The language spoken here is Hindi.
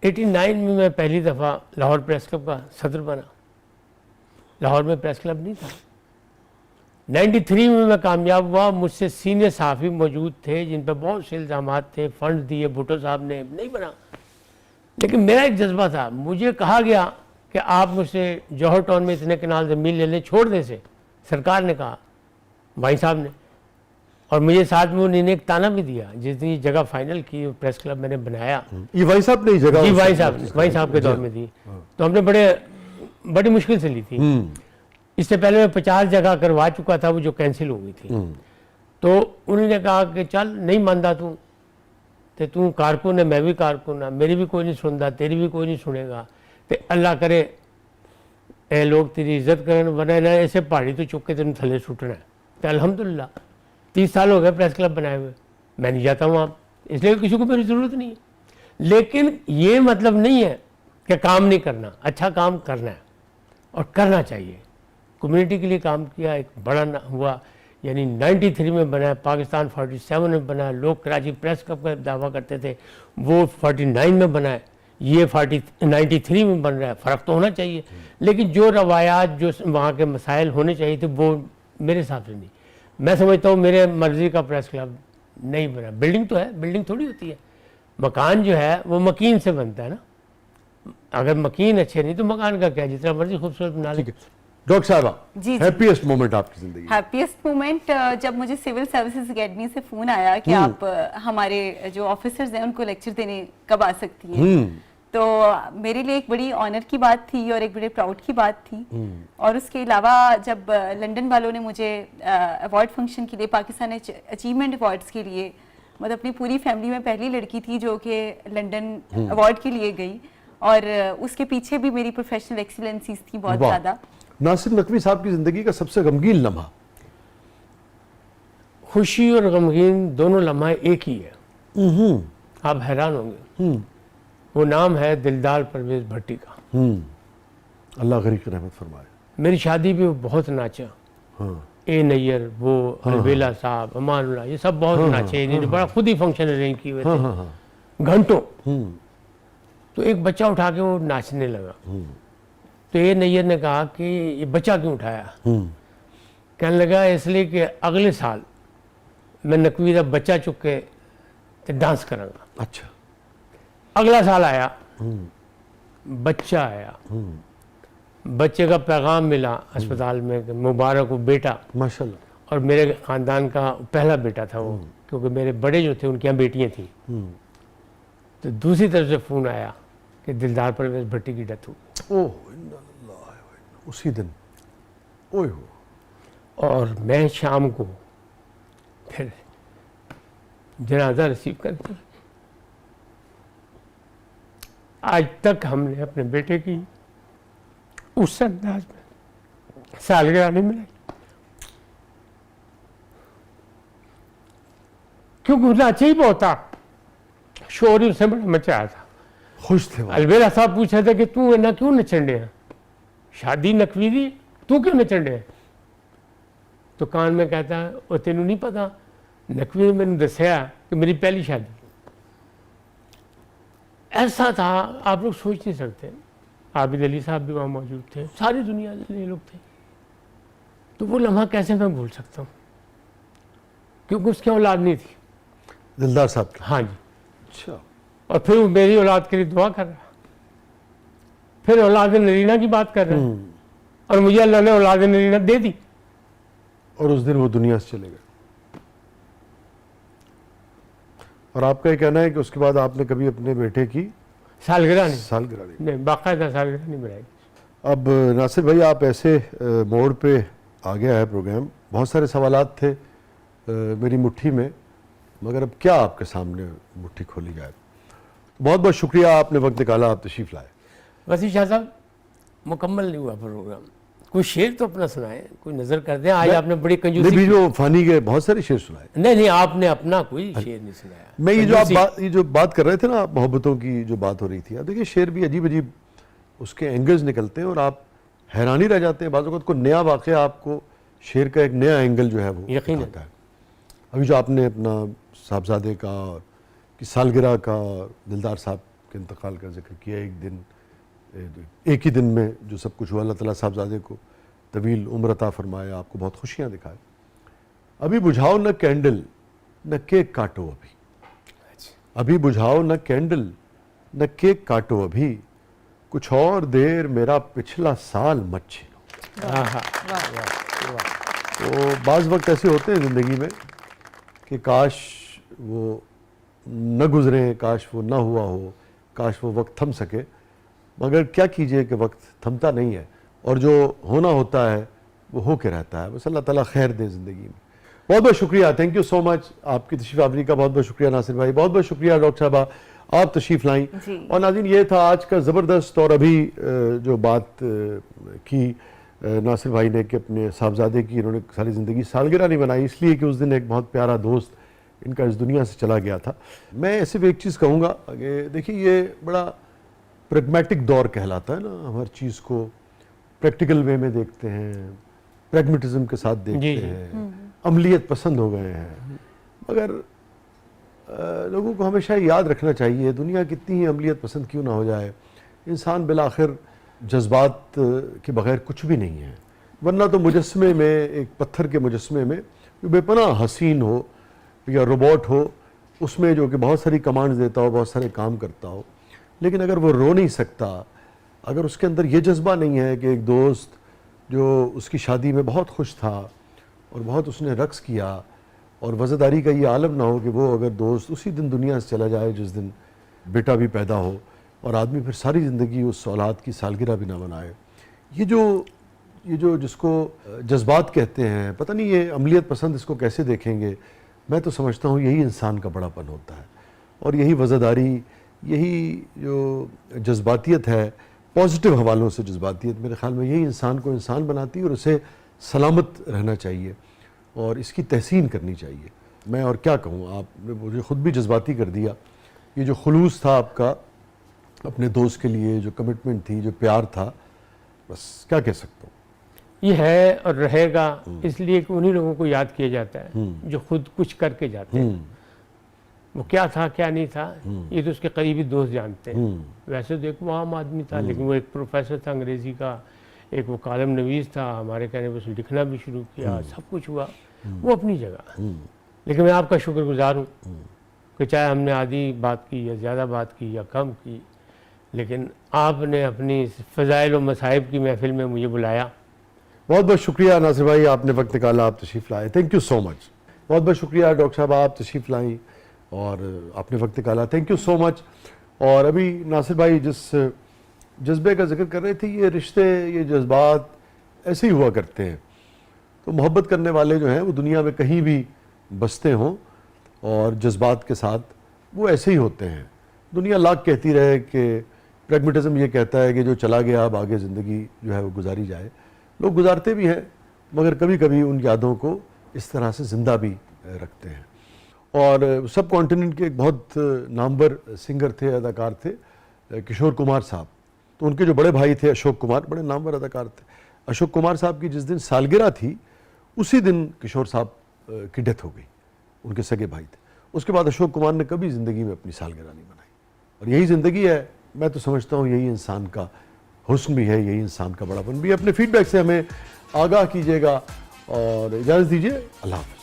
89 में मैं पहली दफ़ा लाहौर प्रेस क्लब का सदर बना। लाहौर में प्रेस क्लब नहीं था। 93 में मैं कामयाब हुआ। मुझसे सीनियर सहाफ़ी मौजूद थे जिन पर बहुत से इल्ज़ामात थे, फंड दिए भुट्टो साहब ने, नहीं बना। लेकिन मेरा एक जज्बा था। मुझे कहा गया कि आप मुझसे जौहर टाउन में इतने कनाल ज़मीन ले लें, छोड़ दें से, सरकार ने कहा, भाई साहब ने। और मुझे साथ में उन्होंने एक ताना भी दिया। जितनी जगह फाइनल की प्रेस क्लब मैंने बनाया, ये भाई साहब ने जगह, जी भाई साहब के दौर में दी, तो हमने बड़ी मुश्किल से ली थी। इससे पहले मैं 50 जगह करवा चुका था, वो जो कैंसिल हो गई थी। तो उन्होंने कहा कि चल नहीं मानता तू कारकुन है, मैं भी कारकुन है, मेरी भी कोई नहीं सुनता, तेरी भी कोई नहीं सुनेगा, तो अल्लाह करे ए लोग तेरी इज्जत करें, वरना ना ऐसे पहाड़ी तो चुक के तेन थले सुटना है। तो अल्हम्दुलिल्लाह 30 साल हो गए प्रेस क्लब बनाए हुए, मैं नहीं जाता हूँ आप, इसलिए किसी को मेरी ज़रूरत नहीं है। लेकिन ये मतलब नहीं है कि काम नहीं करना, अच्छा काम करना है और करना चाहिए। कम्युनिटी के लिए काम किया, एक बड़ा हुआ, यानी 93 में बनाया, पाकिस्तान 47 में बनाया। लोग कराची प्रेस क्लब का दावा करते थे, वो 49 में बनाए, ये 93 में बन रहा है। फ़र्क तो होना चाहिए, लेकिन जो रवायात, जो वहाँ के मसाइल होने चाहिए थे, वो मेरे हिसाब से नहीं। मैं समझता हूँ मेरे मर्ज़ी का प्रेस क्लब नहीं बना। बिल्डिंग तो है, बिल्डिंग थोड़ी होती है। मकान जो है वो मकीन से बनता है ना। अगर मकीन अच्छे नहीं तो मकान का क्या, जितना मर्जी खूबसूरत बना ले। डॉक्टर साहबा, जी, हैप्पीएस्ट मोमेंट आपकी जिंदगी? हैप्पीएस्ट मोमेंट जब मुझे सिविल सर्विसेज अकेडमी से फ़ोन आया कि आप हमारे जो ऑफिसर्स हैं उनको लेक्चर देने कब आ सकती हैं। तो मेरे लिए एक बड़ी ऑनर की बात थी और एक बड़े प्राउड की बात थी। और उसके अलावा जब लंदन वालों ने मुझे अवार्ड फंक्शन के लिए, पाकिस्तान अचीवमेंट अवार्ड्स के लिए, मतलब अपनी पूरी फैमिली में पहली लड़की थी जो कि लंदन अवार्ड के लिए गई, और उसके पीछे भी मेरी प्रोफेशनल एक्सीलेंसीज थी बहुत ज़्यादा। नासिर नकवी साहब की जिंदगी का सबसे गमगीन लम्हा? खुशी और गमगीन दोनों लम्हा एक ही है। आप हैरान होंगे। वो नाम है दिलदार परवेज भट्टी का। अल्लाह गरीब की रहमत फरमाए। मेरी शादी भी बहुत नाचा। ए नैयर, वो अलवेला साहब, अमानुल्लाह, ये सब बहुत नाचे। इन्होंने बड़ा खुद ही फंक्शन अरेंज किए हुए थे घंटों। तो एक बच्चा उठा के वो नाचने लगा। तो ए नैयर ने कहा कि ये बच्चा क्यों उठाया? कहने लगा इसलिए कि अगले साल मैं नकवी का बच्चा चुक के डांस करांगा। अच्छा। अगला साल आया, बच्चा आया, बच्चे का पैगाम मिला अस्पताल में कि मुबारक हो बेटा, माशाल्लाह। और मेरे ख़ानदान का पहला बेटा था वो, क्योंकि मेरे बड़े जो थे उनके यहाँ बेटियाँ थीं। तो दूसरी तरफ से फ़ोन आया कि दिलदार परवेज भट्टी की डेथ हो। ओह, उसी दिन। ओह। और मैं शाम को फिर जनाजा रिसीव करके, आज तक हमने अपने बेटे की उस अंदाज में सालगिरह नहीं मिलाई, क्योंकि नाचे ही बहुत था, शोर ही उसने बड़ा मचाया था। खुश थे। अलवेला साहब पूछा था कि तू इन्ना क्यों नचन डे है, शादी नकवी दी, तू क्यों नचन डे? तो कान में कहता है वो तेनू नहीं पता, नकवी ने मैंने दसिया कि मेरी पहली शादी। ऐसा था, आप लोग सोच नहीं सकते। आबिद अली साहब भी वहाँ मौजूद थे, सारी दुनिया के लोग थे। तो वो लम्हा कैसे मैं भूल सकता हूँ, क्योंकि उसकी औलाद नहीं थी। दिलदार साहब की? हाँ जी। अच्छा। और फिर वो मेरी औलाद के लिए दुआ कर रहा, फिर औलाद नरीना की बात कर रहे हैं, और मुझे अल्लाह ने औलाद नरीना दे दी। और उस दिन वो दुनिया से चले गए। और आपका ये कहना है कि उसके बाद आपने कभी अपने बेटे की सालगिरह नहीं, बाकायदा सालगिरह नहीं बनाई। अब नासिर भाई, आप ऐसे मोड़ पे आ गया है प्रोग्राम, बहुत सारे सवालात थे मेरी मुट्ठी में, मगर अब क्या आपके सामने मुट्ठी खोली जाए। बहुत बहुत शुक्रिया, आपने वक्त निकाला, आप तशरीफ़ लाए। वसी शाह साहब, मुकम्मल नहीं हुआ प्रोग्राम, कोई शेर तो अपना सुनाए, कोई नजर कर दें। आज आपने बड़ी कंजूसी भी जो फानी के बहुत सारे शेर सुनाए। नहीं, आपने अपना कोई शेर नहीं सुनाया। मैं ये जो बात कर रहे थे ना, मोहब्बतों की जो बात हो रही थी, देखिए शेर भी अजीब अजीब उसके एंगल्स निकलते हैं और आप हैरानी रह जाते हैं। बाज़ वक़्त को नया वाक़या आपको शेर का एक नया एंगल जो है वो यकीन आता है। अभी जो आपने अपना साहबजादे का की सालगिरह का, दिलदार साहब के इंतकाल का जिक्र किया, एक ही दिन में जो सब कुछ हुआ, अल्लाह ताला साहबजादे को तवील उम्र अता फरमाए, आपको बहुत खुशियाँ दिखाए। अभी बुझाओ न कैंडल न केक काटो अभी, अभी बुझाओ न कैंडल न केक काटो अभी, कुछ और देर मेरा पिछला साल मत छीनो। तो बाज़ वक्त ऐसे होते हैं ज़िंदगी में कि काश वो न गुज़रे, काश वो ना हुआ हो, काश वो वक्त थम सके, मगर क्या कीजिए कि वक्त थमता नहीं है और जो होना होता है वो हो के रहता है। बस अल्लाह ताला खैर दे ज़िंदगी में। बहुत बहुत शुक्रिया, थैंक यू सो मच आपकी तशरीफ़ आवरी का। बहुत बहुत शुक्रिया नासिर भाई, बहुत बहुत शुक्रिया डॉक्टर साहबा, आप तशरीफ़ लाई। और नाज़रीन, ये था आज का ज़बरदस्त और अभी जो बात की नासिर भाई ने कि अपने साहबजादे की इन्होंने सारी ज़िंदगी सालगिरह नहीं बनाई, इसलिए कि उस दिन एक बहुत प्यारा दोस्त इनका इस दुनिया से चला गया था। मैं सिर्फ एक चीज़ कहूँगा कि देखिए, ये बड़ा प्रैग्मेटिक दौर कहलाता है ना, हम हर चीज़ को प्रैक्टिकल वे में देखते हैं, प्रैग्मेटिज्म के साथ देखते हैं, अमलियत पसंद हो गए हैं। मगर लोगों को हमेशा याद रखना चाहिए, दुनिया कितनी ही अमलियत पसंद क्यों ना हो जाए, इंसान बिलाखिर जज्बात के बगैर कुछ भी नहीं है। वरना तो मुजस्मे में, एक पत्थर के मुजस्मे में जो बेपनाह हसीन हो या रोबोट हो, उसमें जो कि बहुत सारी कमांड्स देता हो, बहुत सारे काम करता हो, लेकिन अगर वो रो नहीं सकता, अगर उसके अंदर ये जज्बा नहीं है कि एक दोस्त जो उसकी शादी में बहुत खुश था और बहुत उसने रक्स किया, और वज़ादारी का ये आलम ना हो कि वो अगर दोस्त उसी दिन दुनिया से चला जाए जिस दिन बेटा भी पैदा हो, और आदमी फिर सारी ज़िंदगी उस औलाद की सालगिरह भी ना मनाए। ये जो जिसको जज्बात कहते हैं, पता नहीं ये अमलियत पसंद इसको कैसे देखेंगे। मैं तो समझता हूँ यही इंसान का बड़ापन होता है, और यही वज़ादारी, यही जो जज्बातियत है, पॉजिटिव हवालों से जज्बातियत, मेरे ख़्याल में यही इंसान को इंसान बनाती है और उसे सलामत रहना चाहिए और इसकी तहसीन करनी चाहिए। मैं और क्या कहूँ, आपने मुझे ख़ुद भी जज्बाती कर दिया। ये जो खुलूस था आपका अपने दोस्त के लिए, जो कमिटमेंट थी, जो प्यार था, बस क्या कह सकता हूँ। ये है और रहेगा, इसलिए कि उन्हीं लोगों को याद किया जाता है जो खुद कुछ करके जाते हैं। वो क्या था क्या नहीं था, ये तो उसके करीबी दोस्त जानते हैं। वैसे तो एक वो आम आदमी था, लेकिन वो एक प्रोफेसर था अंग्रेजी का, एक वो कालम नवीस था, हमारे कहने पर उसने लिखना भी शुरू किया, सब कुछ हुआ वो अपनी जगह। लेकिन मैं आपका शुक्रगुजार हूँ कि चाहे हमने आधी बात की या ज़्यादा बात की या कम की, लेकिन आपने अपनी फ़ज़ाइल और मसाइब की महफिल में मुझे बुलाया। बहुत बहुत शुक्रिया नासिर भाई, आपने वक्त निकाला, आप तशरीफ़ लाए, थैंक यू सो मच। बहुत बहुत शुक्रिया डॉक्टर साहब, आप तशरीफ़ लाई और आपने वक्त निकाला, थैंक यू सो मच। और अभी नासिर भाई जिस जज्बे का जिक्र कर रहे थे, ये रिश्ते, ये जज्बात ऐसे ही हुआ करते हैं। तो मोहब्बत करने वाले जो हैं वो दुनिया में कहीं भी बसते हों और जज्बात के साथ वो ऐसे ही होते हैं। दुनिया लाख कहती रहे कि प्रैग्मेटिज्म ये कहता है कि जो चला गया अब आगे ज़िंदगी जो है वो गुजारी जाए। लोग गुजारते भी हैं, मगर कभी कभी उन यादों को इस तरह से ज़िंदा भी रखते हैं। और सब कॉन्टिनेंट के एक बहुत नामवर सिंगर थे, अदाकार थे, किशोर कुमार साहब। तो उनके जो बड़े भाई थे अशोक कुमार, बड़े नामवर अदाकार थे। अशोक कुमार साहब की जिस दिन सालगिरह थी, उसी दिन किशोर साहब की डेथ हो गई, उनके सगे भाई थे। उसके बाद अशोक कुमार ने कभी ज़िंदगी में अपनी सालगिरह नहीं मनाई। और यही ज़िंदगी है, मैं तो समझता हूँ यही इंसान का हुस्न भी है, यही इंसान का बड़ापन भी है। अपने फीडबैक से हमें आगाह कीजिएगा और इजाज़त दीजिए। अल्लाह हाफ़िज़।